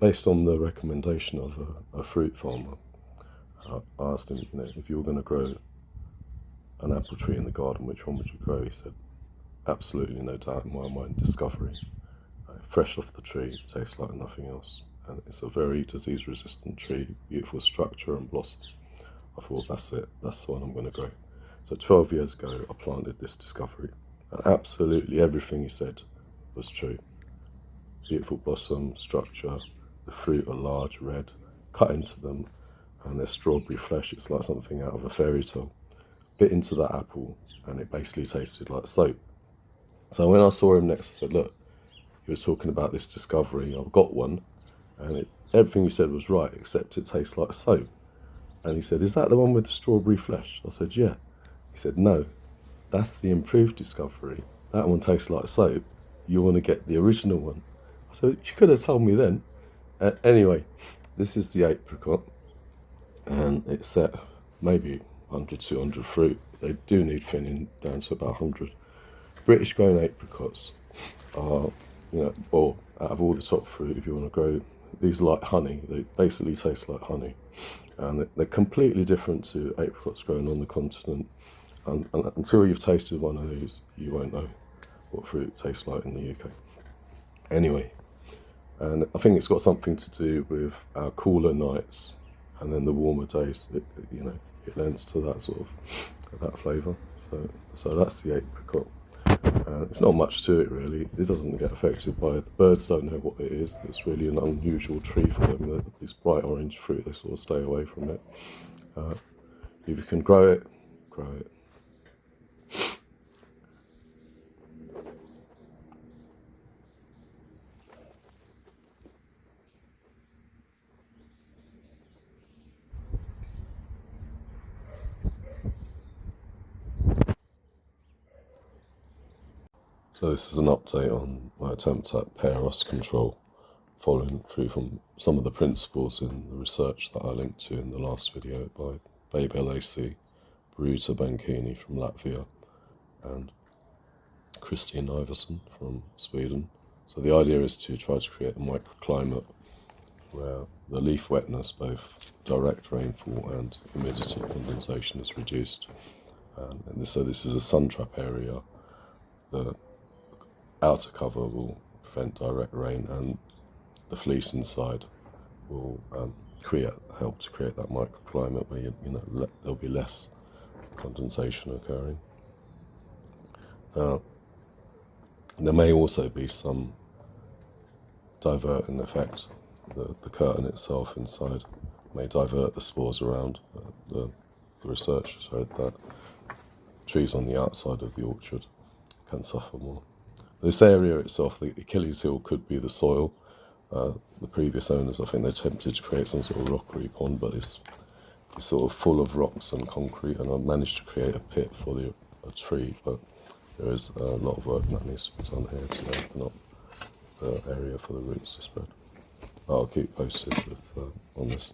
based on the recommendation of a fruit farmer, I asked him, if you were going to grow an apple tree in the garden, which one would you grow? He said, absolutely no doubt in my mind, Discovery. Fresh off the tree, tastes like nothing else. And it's a very disease-resistant tree, beautiful structure and blossom. I thought, that's it, that's the one I'm going to grow. So 12 years ago, I planted this Discovery. And absolutely everything he said was true. Beautiful blossom, structure, the fruit are large, red, cut into them, and they're strawberry flesh. It's like something out of a fairy tale. Bit into that apple, and it basically tasted like soap. So when I saw him next, I said, look, you were talking about this Discovery, I've got one, and everything you said was right, except it tastes like soap. And he said, is that the one with the strawberry flesh? I said, yeah. He said, no, that's the improved Discovery. That one tastes like soap. You want to get the original one. I said, you could have told me then. Anyway, this is the apricot, and it's set maybe 100, 200 fruit. They do need thinning down to about 100. British grown apricots are, or out of all the top fruit, if you want to grow these like honey, they basically taste like honey. And they're completely different to apricots grown on the continent. And until you've tasted one of these, you won't know what fruit tastes like in the UK. Anyway, and I think it's got something to do with our cooler nights and then the warmer days. It lends to that sort of that flavour. So that's the apricot. It's not much to it really. It doesn't get affected by it. The birds don't know what it is. It's really an unusual tree for them. This bright orange fruit, they sort of stay away from it. If you can grow it, grow it. So this is an update on my attempt at pear rust control, following through from some of the principles in the research that I linked to in the last video by Babe LAC, Baruta Bankini from Latvia, and Christine Iverson from Sweden. So the idea is to try to create a microclimate where the leaf wetness, both direct rainfall and humidity condensation, is reduced. So this is a sun trap area. The outer cover will prevent direct rain, and the fleece inside will help to create that microclimate where there'll be less condensation occurring. There may also be some diverting effect. The curtain itself inside may divert the spores around. The research showed that trees on the outside of the orchard can suffer more. This area itself, the Achilles heel, could be the soil. The previous owners, I think they attempted to create some sort of rockery pond, but it's sort of full of rocks and concrete, and I managed to create a pit for a tree, but there is a lot of work that needs to be done here to open up the area for the roots to spread. I'll keep posted on this.